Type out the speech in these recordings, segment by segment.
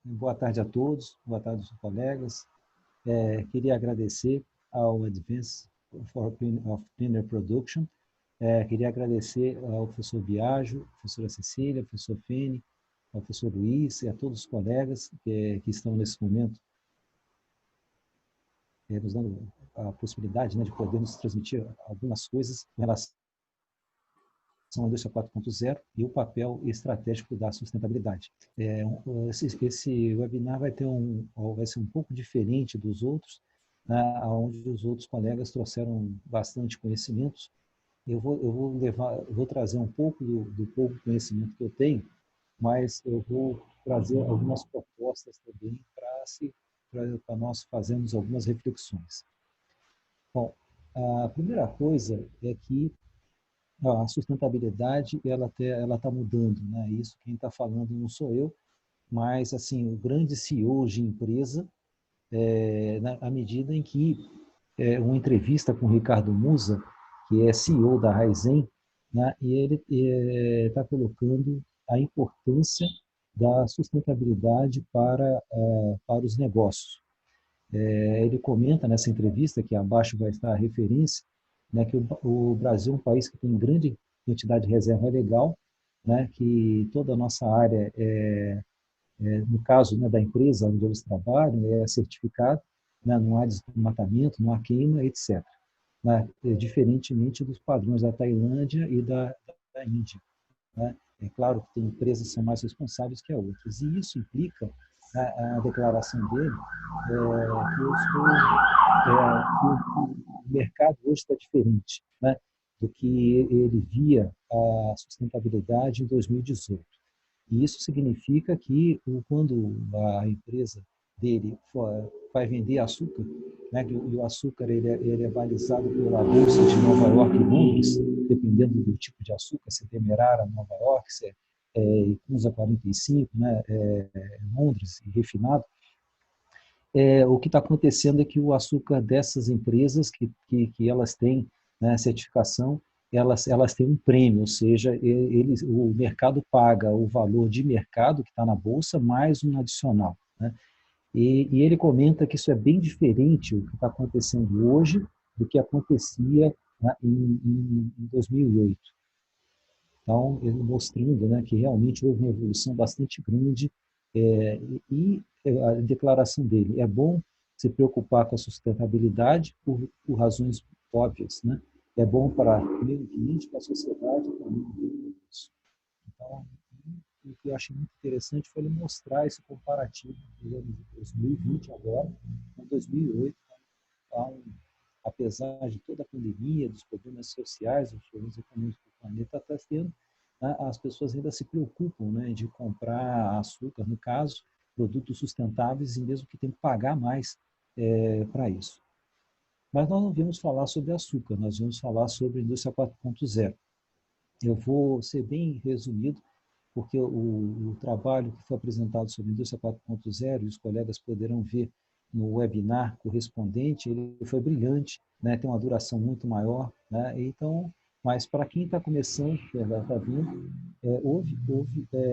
boa tarde a todos, boa tarde aos colegas. Queria agradecer ao Advance of Cleaner Production, queria agradecer ao professor Biagio, professora Cecília, professor Fene, ao professor Luiz e a todos os colegas que estão nesse momento nos dando a possibilidade, né, de podermos transmitir algumas coisas em relação à indústria 4.0 e o papel estratégico da sustentabilidade. Esse webinar vai ser um pouco diferente dos outros, né, onde os outros colegas trouxeram bastante conhecimentos. Eu vou trazer um pouco do pouco conhecimento que eu tenho, mas eu vou trazer algumas propostas também para nós fazermos algumas reflexões. Bom, a primeira coisa é que a sustentabilidade ela está mudando, né? Isso quem está falando não sou eu, mas assim o grande CEO de empresa, à medida em que uma entrevista com o Ricardo Musa, que é CEO da Raizen, né? E ele está colocando a importância da sustentabilidade para os negócios. Ele comenta nessa entrevista, que abaixo vai estar a referência, né, que o Brasil é um país que tem grande quantidade de reserva legal, né, que toda a nossa área, no caso, né, da empresa onde eles trabalham, é certificada, né, não há desmatamento, não há queima, etc. Né, diferentemente dos padrões da Tailândia e da Índia. Né? É claro que tem empresas que são mais responsáveis que outras, e isso implica, a declaração dele, que o mercado hoje está diferente, né, do que ele via a sustentabilidade em 2018. E isso significa que quando a empresa dele vai vender açúcar, né, e o açúcar ele é balizado pela Bolsa de Nova York e Londres, dependendo do tipo de açúcar, se é Demerara, Nova York, se é Icusa 45, né, Londres e refinado, o que está acontecendo é que o açúcar dessas empresas que elas têm, né, certificação, elas têm um prêmio, ou seja, o mercado paga o valor de mercado que está na bolsa mais um adicional. Né? E ele comenta que isso é bem diferente o que está acontecendo hoje do que acontecia, né, em 2008. Então, ele mostrando, né, que realmente houve uma evolução bastante grande, e a declaração dele: é bom se preocupar com a sustentabilidade por razões óbvias, né? É bom para o meio ambiente, para a sociedade, para o meio isso. Então, o que eu achei muito interessante foi ele mostrar esse comparativo dos anos de 2020 agora, com 2008, apesar de toda a pandemia, dos problemas sociais, dos problemas econômicos que o planeta está tendo, né, as pessoas ainda se preocupam, né, de comprar açúcar, no caso, produtos sustentáveis, e mesmo que tem que pagar mais para isso. Mas nós não vamos falar sobre açúcar, nós vamos falar sobre a indústria 4.0. Eu vou ser bem resumido, porque o trabalho que foi apresentado sobre a indústria 4.0, e os colegas poderão ver no webinar correspondente, ele foi brilhante, né? Tem uma duração muito maior, né? Então, mas para quem está começando, que está vindo, houve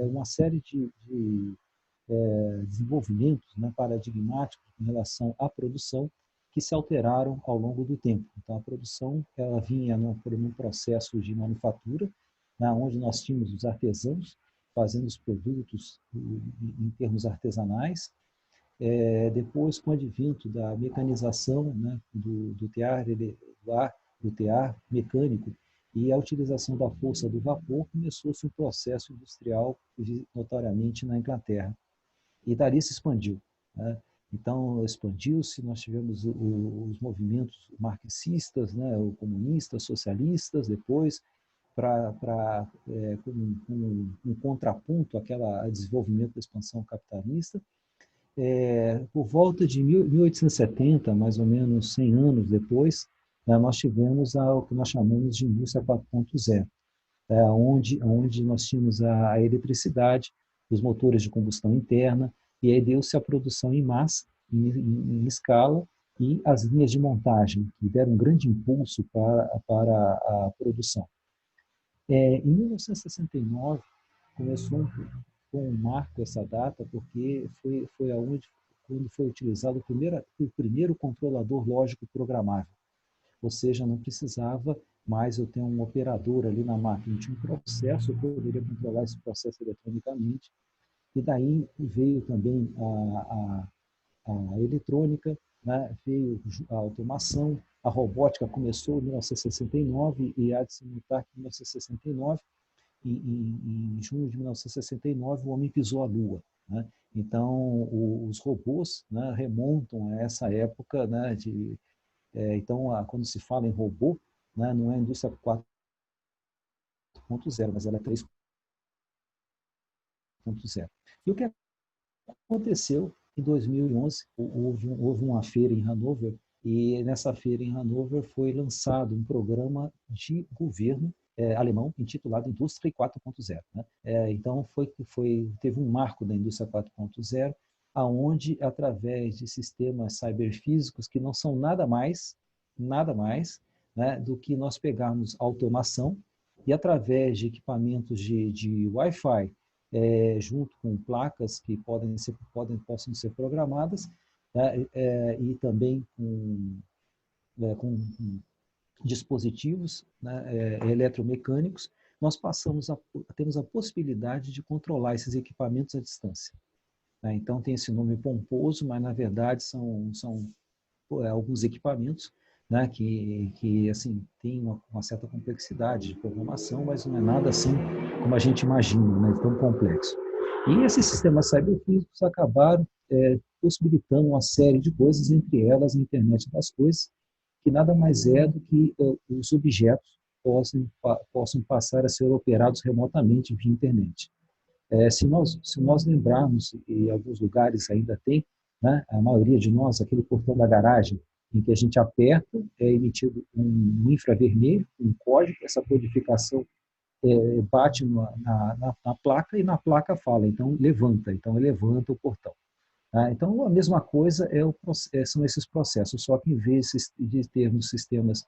uma série de desenvolvimentos, né, paradigmáticos em relação à produção que se alteraram ao longo do tempo. Então, a produção ela vinha por um processo de manufatura, né, onde nós tínhamos os artesãos fazendo os produtos em termos artesanais. Depois, com o advento da mecanização, né, do tear mecânico e a utilização da força do vapor, começou-se um processo industrial, notoriamente na Inglaterra. E dali se expandiu. Né? Então, expandiu-se, nós tivemos os movimentos marxistas, né, comunistas, socialistas, depois, com um contraponto àquele desenvolvimento da expansão capitalista. Por volta de 1870, mais ou menos 100 anos depois, nós tivemos o que nós chamamos de indústria 4.0, onde nós tínhamos a eletricidade, os motores de combustão interna, e aí deu-se a produção em massa, em escala, e as linhas de montagem, que deram um grande impulso para a produção. Em 1969, começou foi um marco essa data, porque foi aonde, quando foi utilizado o primeiro controlador lógico programável. Ou seja, não precisava mais eu ter um operador ali na máquina, tinha um processo, eu poderia controlar esse processo eletronicamente, e daí veio também a eletrônica, né? Veio a automação, a robótica começou em 1969 e há de se notar que em 1969, em junho de 1969, o homem pisou a Lua. Né? Então, os robôs, né, remontam a essa época, né, então, quando se fala em robô, né, não é a indústria 4.0, mas ela é 3.0. E o que aconteceu em 2011? Houve uma feira em Hannover, e nessa feira em Hannover foi lançado um programa de governo alemão intitulado Indústria 4.0. Né? Então, teve um marco da Indústria 4.0, aonde, através de sistemas cyberfísicos que não são nada mais, né, do que nós pegarmos automação e, através de equipamentos de Wi-Fi, junto com placas que possam ser programadas, né, e também com dispositivos, né, eletromecânicos, nós temos a possibilidade de controlar esses equipamentos à distância. Né? Então, tem esse nome pomposo, mas, na verdade, são alguns equipamentos, né, que assim, tem uma certa complexidade de programação, mas não é nada assim como a gente imagina, né, tão complexo. E esses sistemas cyberfísicos acabaram possibilitando uma série de coisas, entre elas a internet das coisas, que nada mais é do que os objetos possam passar a ser operados remotamente via internet. Se nós lembrarmos, e alguns lugares ainda tem, né, a maioria de nós, aquele portão da garagem, em que a gente aperta, é emitido um infravermelho, um código, essa codificação bate na placa e na placa fala, então ele levanta o portão. Tá? Então, a mesma coisa são esses processos, só que em vez de termos sistemas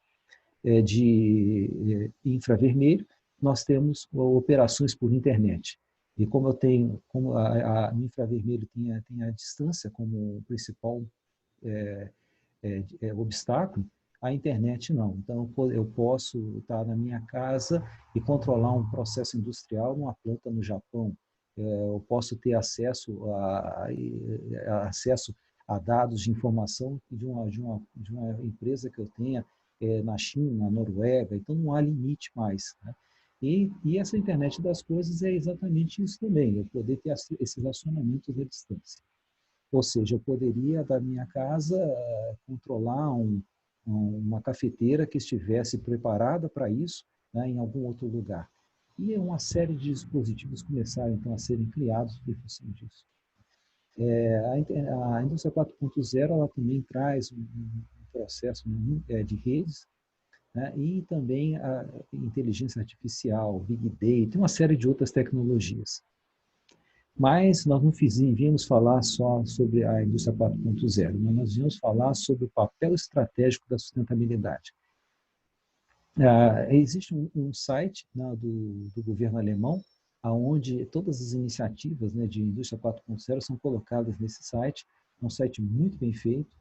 de infravermelho, nós temos operações por internet. E como a infravermelho tem a distância como principal obstáculo, a internet não. Então, eu posso estar na minha casa e controlar um processo industrial numa planta no Japão. Eu posso ter acesso a dados de informação de uma empresa que eu tenha na China, na Noruega. Então, não há limite mais. Né? E essa internet das coisas é exatamente isso também, eu poder ter esses acionamentos à distância. Ou seja, eu poderia, da minha casa, controlar uma cafeteira que estivesse preparada para isso, né, em algum outro lugar. E uma série de dispositivos começaram, então, a serem criados em função disso. A indústria 4.0 ela também traz um processo, né, de redes, né, e também a inteligência artificial, Big Data, uma série de outras tecnologias. Mas nós não viemos falar só sobre a indústria 4.0, mas nós viemos falar sobre o papel estratégico da sustentabilidade. Existe um site, né, do governo alemão, onde todas as iniciativas, né, de indústria 4.0 são colocadas nesse site. É um site muito bem feito,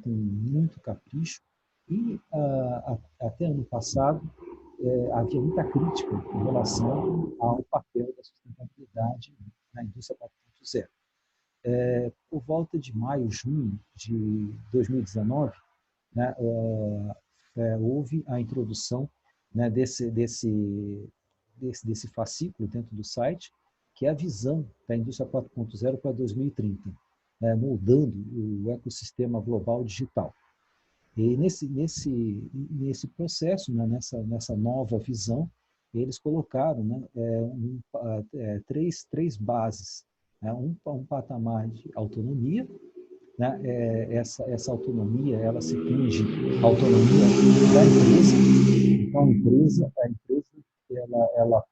com muito capricho, e até ano passado havia muita crítica em relação ao papel da sustentabilidade na indústria 4.0. Por volta de maio, junho de 2019, né, houve a introdução, né, desse fascículo dentro do site, que é a visão da indústria 4.0 para 2030, né, moldando o ecossistema global digital. E nesse processo, né, nessa nova visão, eles colocaram, né, três bases, né, um patamar de autonomia, né, essa autonomia, ela se tinge a autonomia da empresa. Então, ela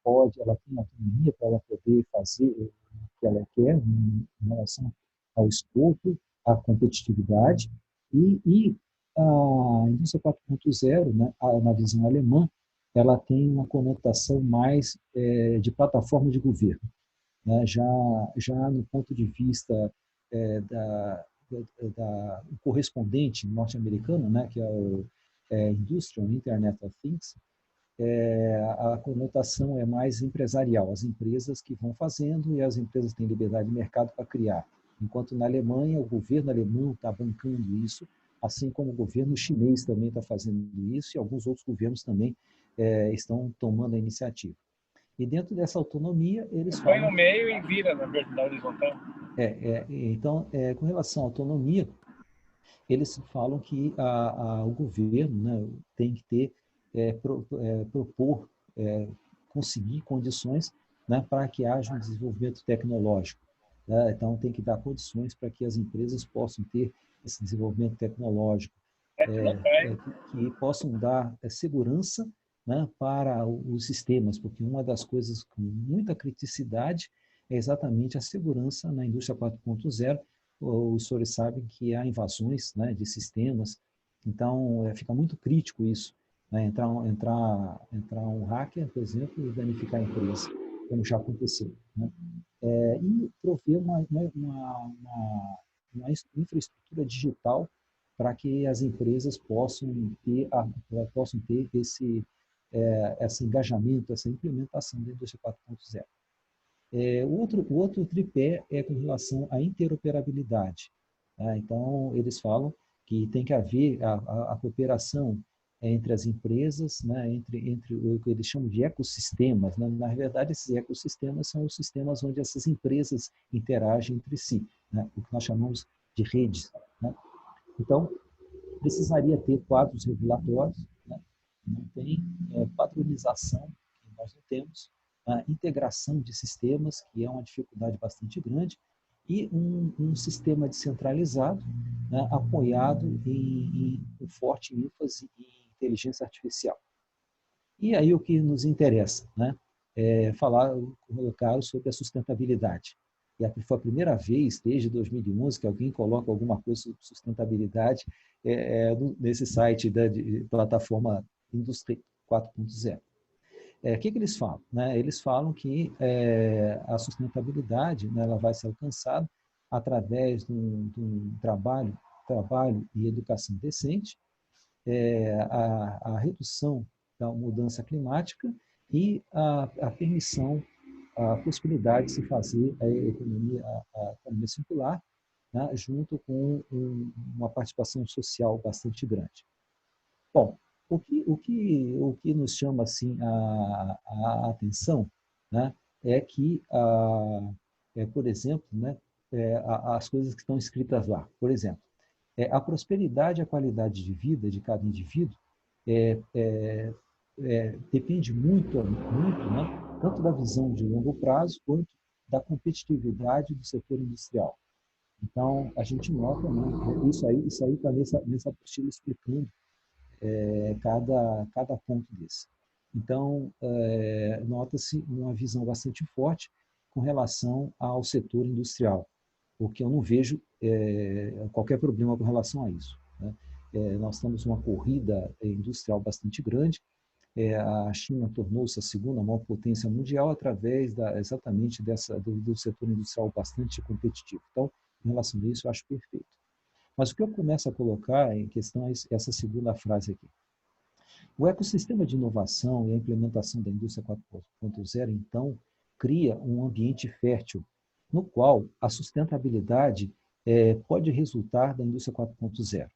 tem autonomia para ela poder fazer o que ela quer em relação ao escopo, à competitividade, e a indústria 4.0, né, na visão alemã, ela tem uma conotação mais de plataforma de governo. né? Já no ponto de vista o correspondente norte-americano, né, que é o Industrial Internet of Things, a conotação é mais empresarial, as empresas que vão fazendo e as empresas têm liberdade de mercado para criar. Enquanto na Alemanha, o governo alemão está bancando isso, assim como o governo chinês também está fazendo isso e alguns outros governos também estão tomando a iniciativa. E dentro dessa autonomia, eles põe falam... no meio e vira na horizontal. Então, com relação à autonomia, eles falam que o governo, né, tem que ter, propor, conseguir condições, né, para que haja um desenvolvimento tecnológico, né? Então, tem que dar condições para que as empresas possam ter esse desenvolvimento tecnológico, que possam dar segurança, né, para os sistemas, porque uma das coisas com muita criticidade é exatamente a segurança na indústria 4.0. Os senhores sabem que há invasões, né, de sistemas, então fica muito crítico isso, né, entrar um hacker, por exemplo, e danificar a empresa, como já aconteceu, né? E prover uma infraestrutura digital para que as empresas possam ter esse engajamento, essa implementação da indústria 4.0. O outro tripé é com relação à interoperabilidade, tá? Então, eles falam que tem que haver a cooperação entre as empresas, né, entre o que eles chamam de ecossistemas, né? Na verdade, esses ecossistemas são os sistemas onde essas empresas interagem entre si, né? O que nós chamamos de redes, né? Então, precisaria ter quadros regulatórios, né? Não tem padronização, que nós não temos, a integração de sistemas, que é uma dificuldade bastante grande, e um sistema descentralizado, né, apoiado em forte ênfase em inteligência artificial. E aí o que nos interessa, né, é colocar sobre a sustentabilidade. E foi a primeira vez, desde 2011, que alguém coloca alguma coisa sobre sustentabilidade nesse site da plataforma Indústria 4.0. O que eles falam, né? Eles falam que a sustentabilidade, né, ela vai ser alcançada através de um trabalho e educação decente, a redução da mudança climática e a permissão, a possibilidade de se fazer a economia circular, né, junto com uma participação social bastante grande. Bom, o que nos chama assim a atenção, né, é que, por exemplo, né, as coisas que estão escritas lá. Por exemplo, a prosperidade e a qualidade de vida de cada indivíduo depende muito, né, tanto da visão de longo prazo quanto da competitividade do setor industrial. Então, a gente nota, né, isso aí está nessa apostila explicando cada ponto desse. Então, nota-se uma visão bastante forte com relação ao setor industrial, porque eu não vejo qualquer problema com relação a isso, né? Nós temos uma corrida industrial bastante grande, a China tornou-se a segunda maior potência mundial através exatamente do setor industrial bastante competitivo. Então, em relação a isso, eu acho perfeito. Mas o que eu começo a colocar em questão é essa segunda frase aqui. O ecossistema de inovação e a implementação da indústria 4.0, então, cria um ambiente fértil, no qual a sustentabilidade pode resultar da indústria 4.0.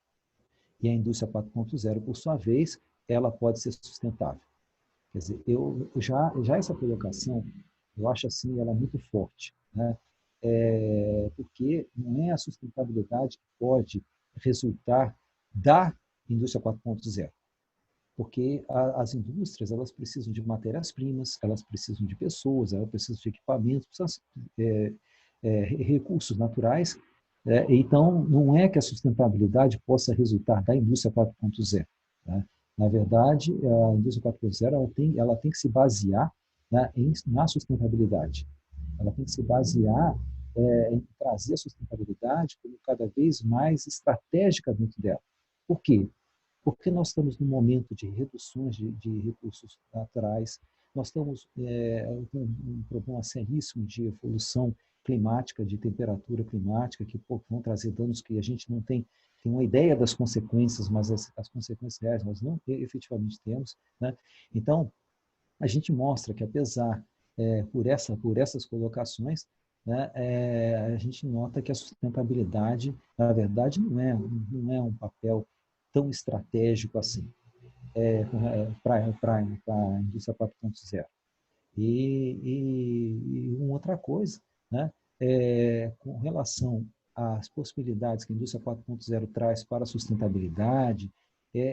E a indústria 4.0, por sua vez, ela pode ser sustentável. Quer dizer, já essa colocação, eu acho assim, ela é muito forte, né? Porque não é a sustentabilidade que pode resultar da indústria 4.0, porque as indústrias, elas precisam de matérias-primas, elas precisam de pessoas, elas precisam de equipamentos, precisam recursos naturais, então não é que a sustentabilidade possa resultar da indústria 4.0, né? Na verdade, a indústria 4.0 ela tem que se basear, né, na sustentabilidade. Ela tem que se basear em trazer a sustentabilidade como cada vez mais estratégica dentro dela. Por quê? Porque nós estamos num momento de reduções de recursos naturais, nós estamos com um problema seríssimo de evolução climática, de temperatura climática, que vão trazer danos que a gente não tem uma ideia das consequências, mas as consequências reais nós não efetivamente temos, né? Então, a gente mostra que, apesar, por essas colocações, né, a gente nota que a sustentabilidade, na verdade, não é um papel tão estratégico assim para a indústria 4.0. E uma outra coisa, né, com relação às possibilidades que a indústria 4.0 traz para a sustentabilidade,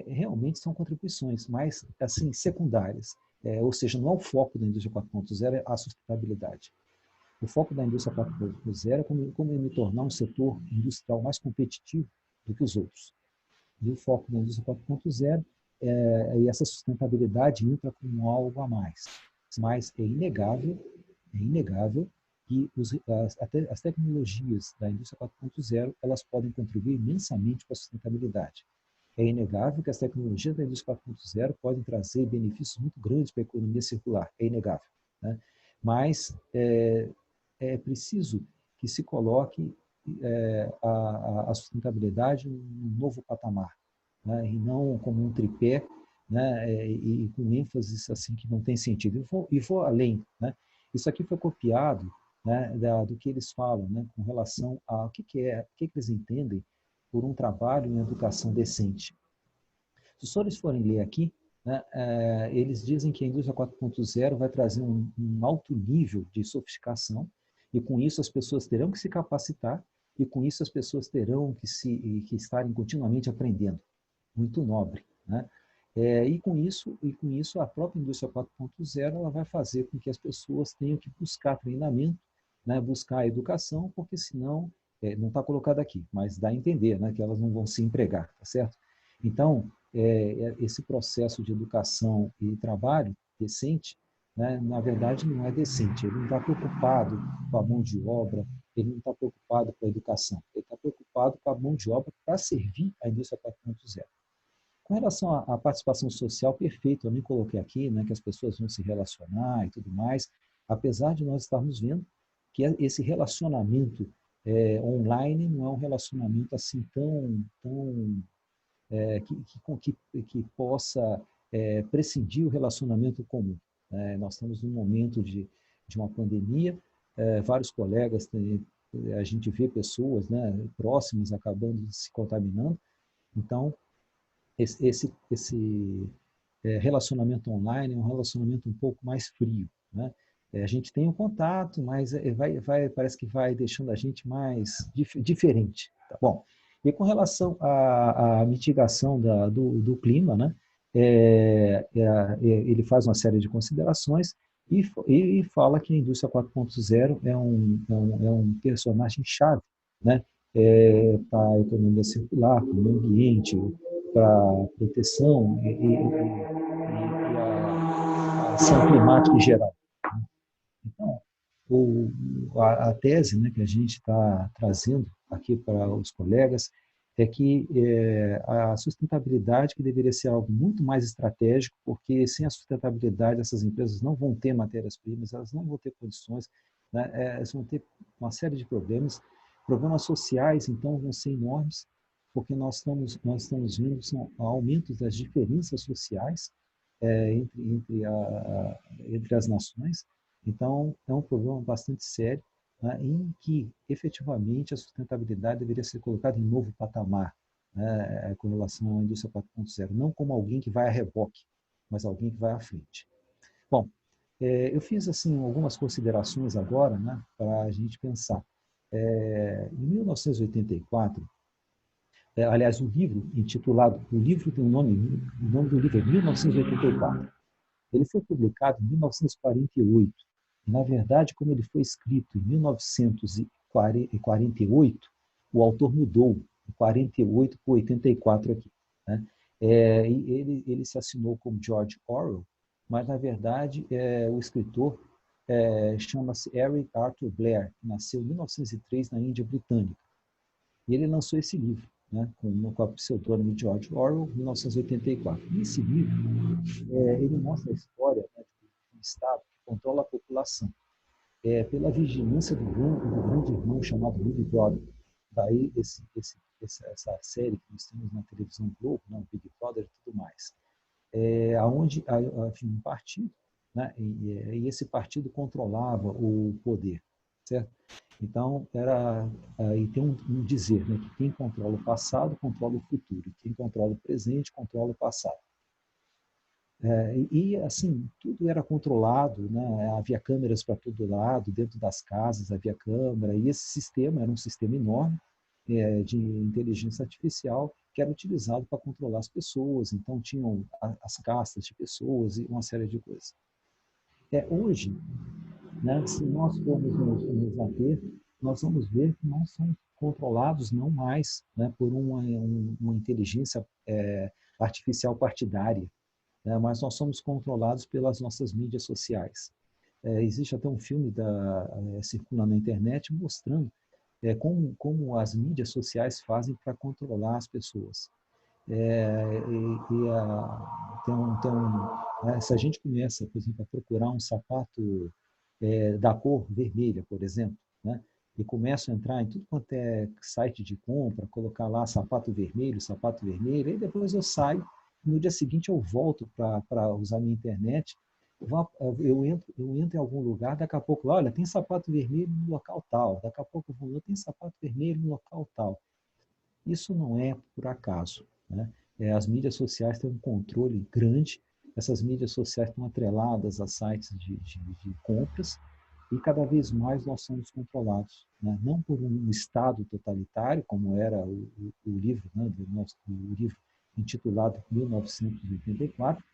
realmente são contribuições, mas assim, secundárias. Ou seja, não é o foco da indústria 4.0 é a sustentabilidade. O foco da indústria 4.0 é como me tornar um setor industrial mais competitivo do que os outros. E o foco da indústria 4.0 e essa sustentabilidade entra como algo a mais. Mas é inegável que as tecnologias da indústria 4.0 elas podem contribuir imensamente para a sustentabilidade. É inegável que as tecnologias da indústria 4.0 podem trazer benefícios muito grandes para a economia circular. É inegável, né? Mas é preciso que se coloque a sustentabilidade num novo patamar, né? E não como um tripé, né? E com ênfases assim que não tem sentido. E vou além, né? Isso aqui foi copiado, né, do que eles falam, né, com relação a o que eles entendem por um trabalho em educação decente. Se os senhores forem ler aqui, né, eles dizem que a indústria 4.0 vai trazer um alto nível de sofisticação e com isso as pessoas terão que se capacitar e com isso as pessoas terão que estarem continuamente aprendendo. Muito nobre, né? E com isso a própria indústria 4.0 ela vai fazer com que as pessoas tenham que buscar treinamento, né, buscar educação, porque senão, não está colocado aqui, mas dá a entender, né, que elas não vão se empregar, tá certo? Então, esse processo de educação e trabalho decente, né, na verdade não é decente, ele não está preocupado com a mão de obra, ele não está preocupado com a educação, ele está preocupado com a mão de obra para servir a indústria 4.0. Com relação à participação social, perfeito, eu nem coloquei aqui, né, que as pessoas vão se relacionar e tudo mais, apesar de nós estarmos vendo que esse relacionamento online não é um relacionamento assim tão que possa prescindir o relacionamento comum. Nós estamos num momento de uma pandemia, vários colegas, a gente vê pessoas, né, próximas acabando se contaminando, então esse relacionamento online é um relacionamento um pouco mais frio, né? A gente tem um contato, mas parece que vai deixando a gente mais diferente, tá bom? E com relação à mitigação do clima, né? Ele faz uma série de considerações e fala que a indústria 4.0 é um personagem chave, né? Para a economia circular, para o meio ambiente, para proteção e a ação climática em geral. Então, a tese, né, que a gente está trazendo aqui para os colegas é que a sustentabilidade que deveria ser algo muito mais estratégico, porque sem a sustentabilidade essas empresas não vão ter matérias-primas, elas não vão ter condições, né, elas vão ter uma série de problemas sociais, então, vão ser enormes, porque nós estamos vendo são aumentos das diferenças sociais entre as nações. Então, é um problema bastante sério, né, em que, efetivamente, a sustentabilidade deveria ser colocada em novo patamar, né, com relação à indústria 4.0, não como alguém que vai a reboque, mas alguém que vai à frente. Bom, eu fiz assim algumas considerações agora, né, para a gente pensar. Em 1984, aliás, o livro intitulado, o livro tem o nome do livro é 1984. Ele foi publicado em 1948. E, na verdade, como ele foi escrito em 1948, o autor mudou de 48 para 84 aqui, né? Ele se assinou como George Orwell, mas, na verdade, o escritor chama-se Eric Arthur Blair, que nasceu em 1903 na Índia Britânica. E ele lançou esse livro, né, com a pseudônimo de George Orwell, 1984. E esse livro, ele mostra a história, né, Estado que controla a população. Pela vigilância do grande irmão chamado Big Brother. Daí essa série que nós temos na televisão Globo, né, Big Brother e tudo mais. Onde um partido, né, e esse partido controlava o poder, certo? Então, e tem um dizer, né, que quem controla o passado controla o futuro, e quem controla o presente controla o passado. Assim, tudo era controlado, né? Havia câmeras para todo lado, dentro das casas havia câmera, e esse sistema era um sistema enorme de inteligência artificial que era utilizado para controlar as pessoas, então tinham as castas de pessoas e uma série de coisas. Hoje, né, se nós formos nos ater, nós vamos ver que nós somos controlados não mais, né, por uma inteligência artificial partidária, né, mas nós somos controlados pelas nossas mídias sociais. Existe até um filme circulando na internet mostrando como as mídias sociais fazem para controlar as pessoas. Se a gente começa, por exemplo, a procurar um sapato da cor vermelha, por exemplo, né, e começo a entrar em tudo quanto é site de compra, colocar lá sapato vermelho, e depois eu saio, no dia seguinte eu volto para usar minha internet, eu entro em algum lugar, daqui a pouco, olha, tem sapato vermelho no local tal, daqui a pouco eu vou, tem sapato vermelho no local tal. Isso não é por acaso, né? As mídias sociais têm um controle grande, essas mídias sociais estão atreladas a sites de compras, e cada vez mais nós somos controlados, né? Não por um Estado totalitário, como era o livro, né, o livro intitulado 1984,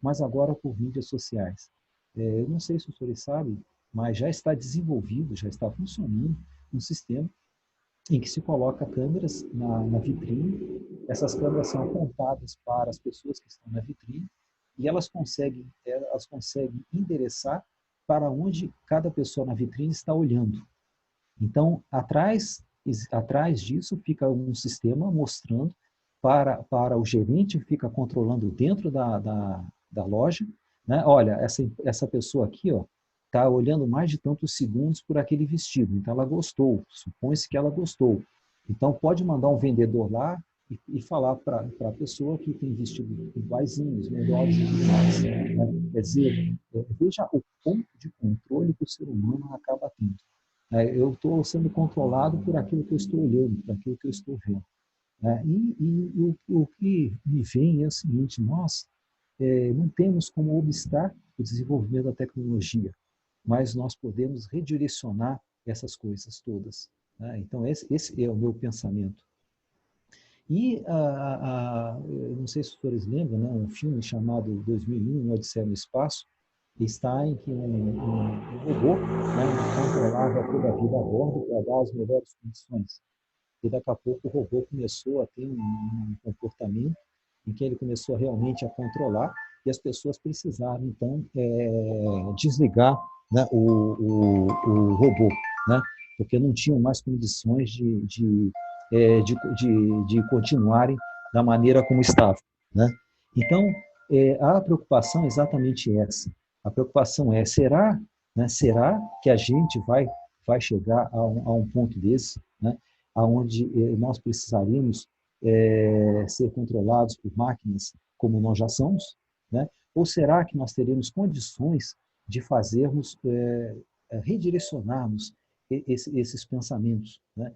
mas agora por mídias sociais. Eu não sei se os senhores sabem, mas já está desenvolvido, já está funcionando um sistema em que se coloca câmeras na vitrine, essas câmeras são apontadas para as pessoas que estão na vitrine e elas conseguem endereçar para onde cada pessoa na vitrine está olhando. Então, atrás disso fica um sistema mostrando para o gerente, fica controlando dentro da loja, né? Olha, essa pessoa aqui, ó, está olhando mais de tantos segundos por aquele vestido, então ela gostou, supõe-se que ela gostou. Então, pode mandar um vendedor lá e falar para a pessoa que tem vestido iguaizinhos, melhores e tudo mais. Né? Quer dizer, veja o ponto de controle que o ser humano acaba tendo. Eu estou sendo controlado por aquilo que eu estou olhando, por aquilo que eu estou vendo. O que me vem é o seguinte: nós não temos como obstar o desenvolvimento da tecnologia, mas nós podemos redirecionar essas coisas todas. Né? Então, esse é o meu pensamento. E, não sei se os senhores lembram, né, um filme chamado 2001, Odisseia no Espaço, está em que um robô, né, controlava toda a vida a bordo para dar as melhores condições. E daqui a pouco o robô começou a ter um comportamento em que ele começou realmente a controlar e as pessoas precisaram, então, desligar, né, o robô, né, porque não tinham mais condições de continuarem da maneira como estavam. Né? Então, a preocupação é exatamente essa. A preocupação é, será que a gente vai chegar a um ponto desse, né, onde nós precisaríamos ser controlados por máquinas como nós já somos? Né? Ou será que nós teremos condições de redirecionarmos esses pensamentos, né?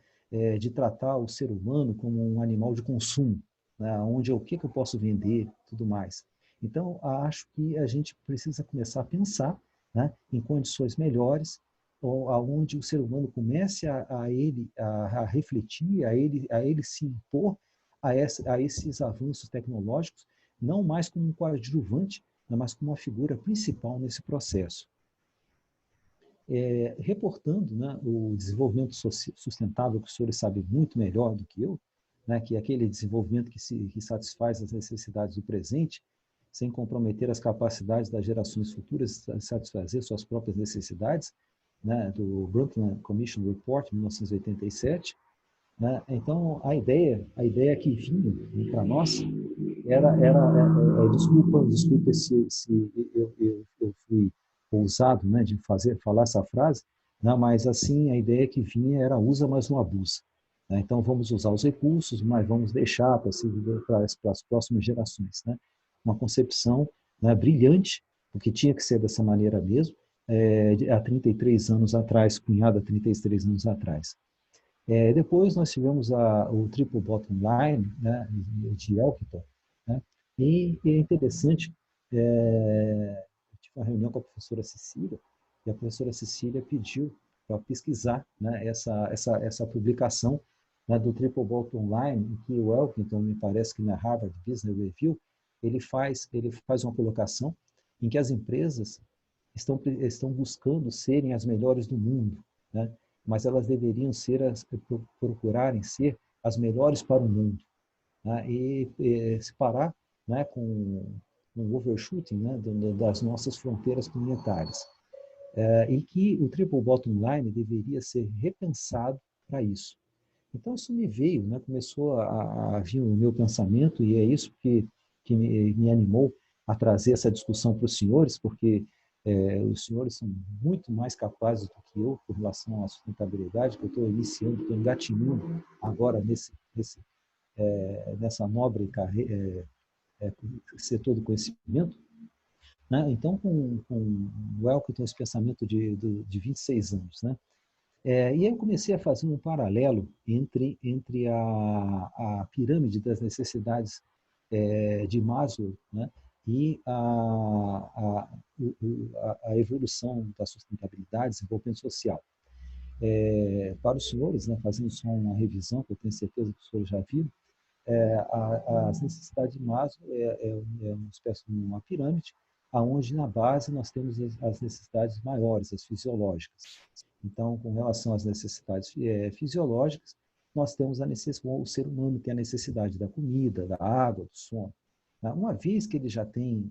De tratar o ser humano como um animal de consumo, né? Onde o que eu posso vender, tudo mais. Então, acho que a gente precisa começar a pensar, né, em condições melhores, onde o ser humano comece a refletir, a ele se impor a esses avanços tecnológicos, não mais como um coadjuvante, mas como uma figura principal nesse processo. Reportando, né, o desenvolvimento sustentável, que os senhores sabem muito melhor do que eu, né, que é aquele desenvolvimento que satisfaz as necessidades do presente, sem comprometer as capacidades das gerações futuras de satisfazer suas próprias necessidades, né, do Brundtland Commission Report, 1987. Né? Então, a ideia que vinha para nós era desculpa se eu fui ousado, né, de falar essa frase, né, mas assim a ideia que vinha era usa, mas não abusa. Né? Então vamos usar os recursos, mas vamos deixar para as próximas gerações. Né? Uma concepção, né, brilhante, porque tinha que ser dessa maneira mesmo, há 33 anos atrás, cunhada há 33 anos atrás. Depois nós tivemos o Triple Bottom Line, né, de Elkington, né, e é interessante, eu tive uma reunião com a professora Cecília, e a professora Cecília pediu para pesquisar, né, essa publicação, né, do Triple Bottom Line, em que o Elkington, me parece que na Harvard Business Review, ele faz uma colocação em que as empresas estão buscando serem as melhores do mundo, né? Mas elas deveriam procurarem ser as melhores para o mundo, né? E se parar, né, com um overshooting, né, das nossas fronteiras planetárias. E que o Triple Bottom Line deveria ser repensado para isso. Então, isso me veio, né, começou a vir o meu pensamento, e é isso que me animou a trazer essa discussão para os senhores, porque os senhores são muito mais capazes do que eu com relação à sustentabilidade, que eu estou iniciando, estou engatinhando agora nessa nobre setor do conhecimento. Né? Então, com o Elkington, esse pensamento de 26 anos, né? E aí eu comecei a fazer um paralelo entre a pirâmide das necessidades de Maslow, né, e a evolução da sustentabilidade, desenvolvimento social. Para os senhores, né, fazendo só uma revisão, que eu tenho certeza que os senhores já viram, as necessidades de Maslow uma espécie de uma pirâmide, aonde na base nós temos as necessidades maiores, as fisiológicas. Então, com relação às necessidades fisiológicas, nós temos o ser humano tem a necessidade da comida, da água, do sono. Uma vez que ele já tem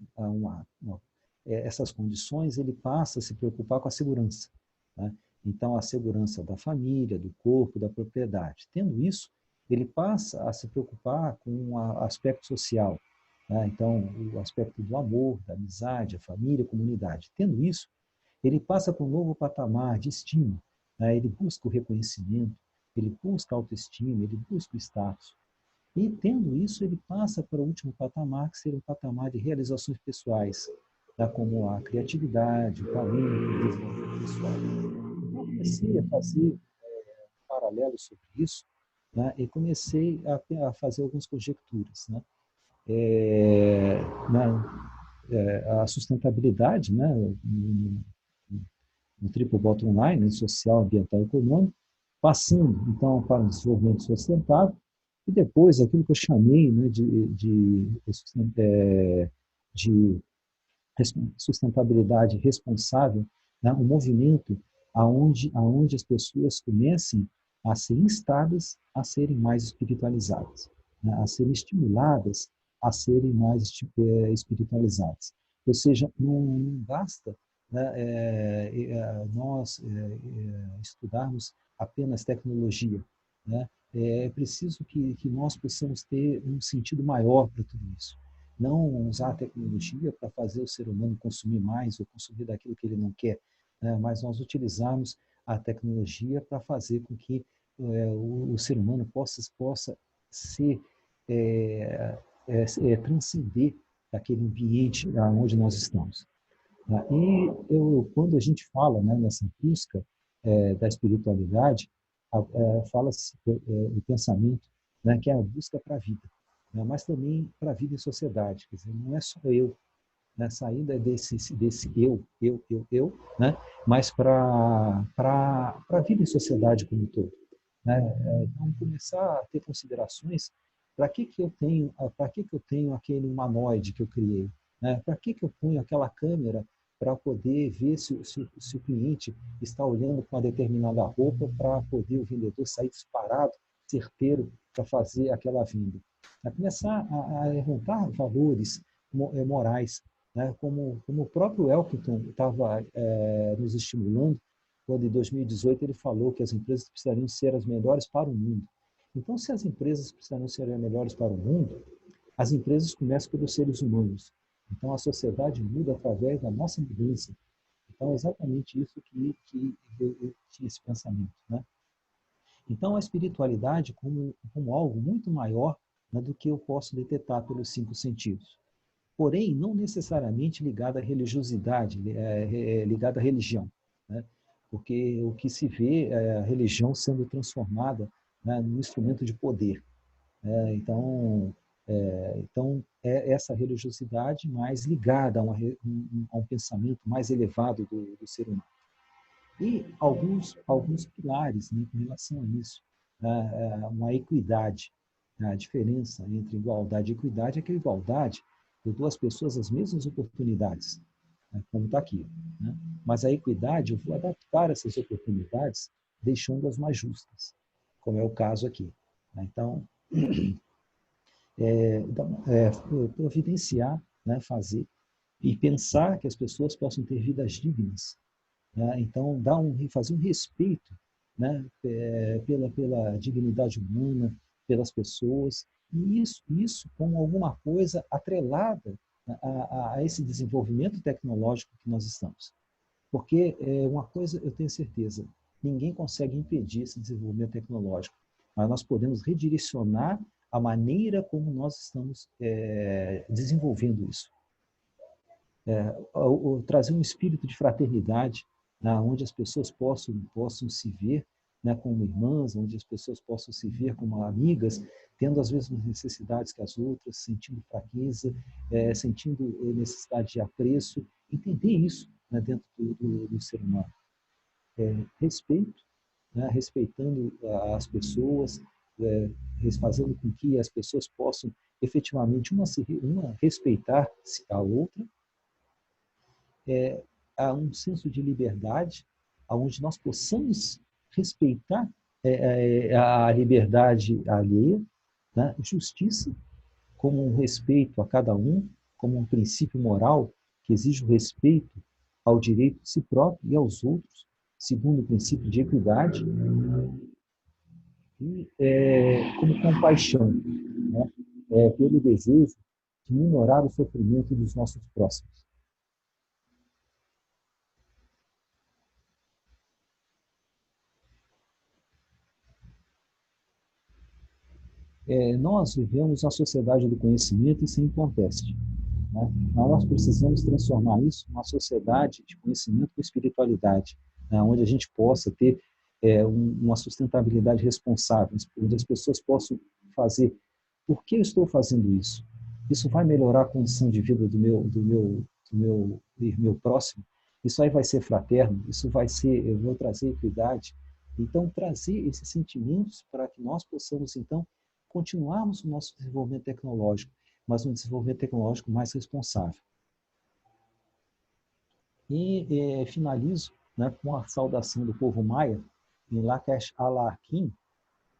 essas condições, ele passa a se preocupar com a segurança. Né? Então, a segurança da família, do corpo, da propriedade. Tendo isso, ele passa a se preocupar com o aspecto social. Né? Então, o aspecto do amor, da amizade, a família, a comunidade. Tendo isso, ele passa para um novo patamar de estima. Né? Ele busca o reconhecimento, ele busca a autoestima, ele busca o status. E, tendo isso, ele passa para o último patamar, que seria um patamar de realizações pessoais, tá? Como a criatividade, o talento, o desenvolvimento pessoal. Então, eu comecei a fazer um paralelo sobre isso, né? E comecei a fazer algumas conjecturas. Né? É, a sustentabilidade, né, no triple bottom line, social, ambiental e econômico, passando, então, para o desenvolvimento sustentável, e depois aquilo que eu chamei, né, de sustentabilidade responsável, né, um movimento aonde as pessoas comecem a ser instadas a serem mais espiritualizadas, né, a serem estimuladas a serem mais espiritualizadas. Ou seja, não basta, né, nós estudarmos apenas tecnologia, né? É preciso que nós possamos ter um sentido maior para tudo isso. Não usar a tecnologia para fazer o ser humano consumir mais ou consumir daquilo que ele não quer, né? Mas nós utilizarmos a tecnologia para fazer com que o ser humano possa ser, transcender aquele ambiente onde nós estamos. E quando a gente fala, né, nessa busca da espiritualidade, fala-se o pensamento, né, que é a busca para a vida, né, mas também para a vida em sociedade. Quer dizer, não é só eu, né, saindo desse eu, né, mas para a vida em sociedade como um todo. Né? Então, começar a ter considerações para que eu tenho aquele humanoide que eu criei? Né? Para que eu ponho aquela câmera para poder ver se o cliente está olhando com uma determinada roupa para poder o vendedor sair disparado, certeiro, para fazer aquela venda? Começar a levantar valores morais, né? Como o próprio Elkington estava nos estimulando, quando em 2018 ele falou que as empresas precisariam ser as melhores para o mundo. Então, se as empresas precisariam ser as melhores para o mundo, as empresas começam pelos seres humanos. Então, a sociedade muda através da nossa mudança. Então, é exatamente isso que eu tinha esse pensamento, né? Então, a espiritualidade como algo muito maior, né, do que eu posso detectar pelos cinco sentidos. Porém, não necessariamente ligada à religiosidade, ligada à religião, né? Porque o que se vê é a religião sendo transformada, né, num instrumento de poder. Então, é essa religiosidade mais ligada a um pensamento mais elevado do ser humano. E alguns pilares, né, com relação a isso, uma equidade. A diferença entre igualdade e equidade é que a igualdade deu duas pessoas as mesmas oportunidades, né, como está aqui. Né? Mas a equidade, eu vou adaptar essas oportunidades, deixando-as mais justas, como é o caso aqui. Né? Então, providenciar, né, fazer e pensar que as pessoas possam ter vidas dignas, né? Então, fazer um respeito, né, pela dignidade humana, pelas pessoas, e isso com alguma coisa atrelada a esse desenvolvimento tecnológico que nós estamos. Porque uma coisa eu tenho certeza, ninguém consegue impedir esse desenvolvimento tecnológico, mas nós podemos redirecionar a maneira como nós estamos desenvolvendo isso. Trazer um espírito de fraternidade, né, onde as pessoas possam se ver, né, como irmãs, onde as pessoas possam se ver como amigas, tendo as mesmas necessidades que as outras, sentindo fraqueza, sentindo necessidade de apreço, entender isso, né, dentro do ser humano. Respeito, né, respeitando as pessoas, fazendo com que as pessoas possam efetivamente uma respeitar a outra, a um senso de liberdade, onde nós possamos respeitar a liberdade alheia, né? Justiça, como um respeito a cada um, como um princípio moral que exige o respeito ao direito de si próprio e aos outros, segundo o princípio de equidade, e como compaixão, né? Pelo desejo de minorar o sofrimento dos nossos próximos. Nós vivemos uma sociedade do conhecimento e sem conteste. Né? Mas nós precisamos transformar isso numa sociedade de conhecimento com espiritualidade, né? Onde a gente possa ter uma sustentabilidade responsável, onde as pessoas possam fazer, por que eu estou fazendo isso? Isso vai melhorar a condição de vida do meu próximo? Isso aí vai ser fraterno? Isso vai ser, eu vou trazer equidade? Então, trazer esses sentimentos para que nós possamos, então, continuarmos o nosso desenvolvimento tecnológico, mas um desenvolvimento tecnológico mais responsável. E finalizo, né, com a saudação do povo maia, em Lakesh Alarkin,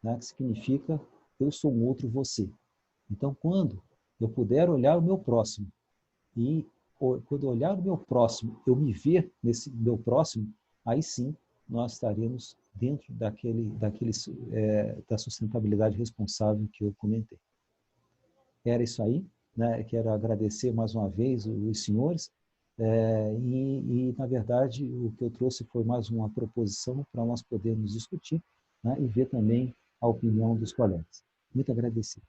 né, que significa eu sou um outro você. Então, quando eu puder olhar o meu próximo e quando eu olhar o meu próximo, eu me ver nesse meu próximo, aí sim nós estaremos dentro da sustentabilidade responsável que eu comentei. Era isso aí, né? Quero agradecer mais uma vez os senhores, na verdade, o que eu trouxe foi mais uma proposição para nós podermos discutir, né? E ver também a opinião dos colegas. Muito agradecido.